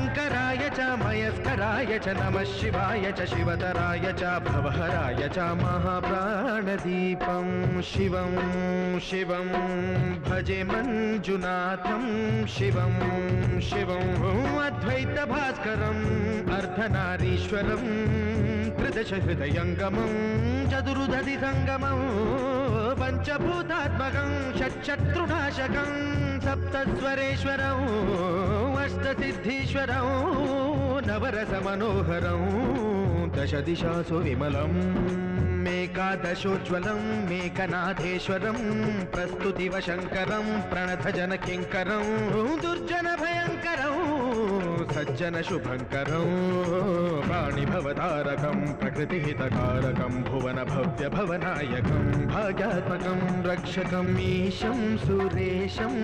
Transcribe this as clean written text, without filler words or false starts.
शङ्कराय च मयस्कराय च नमः शिवाय च शिवतराय च भवहराय च महाप्राणदीपं शिवं शिवं भजे मञ्जुनाथं शिवं शिवं अद्वैतभास्करम् अर्धनारीश्वरं त्रिदशहृदयङ्गमं चतुर्दधिसङ्गमं पञ्चभूतात्मकं षट्शत्रुनाशकं सप्तस्वरेश्वरं अष्टसिद्धीश्वरं नवरसमनोहरं दशदिशासु विमलम् मेकादशोज्ज्वलं मेकनाथेश्वरं प्रस्तुतिवशङ्करं प्रणतजनकिङ्करं दुर्जनभयङ्करं सज्जनशुभङ्करं प्राणिभवतारकं प्रकृतिहितकारकं भुवनभव्यभवनायकं भाग्यात्मकं रक्षकम् ईशं सुरेशं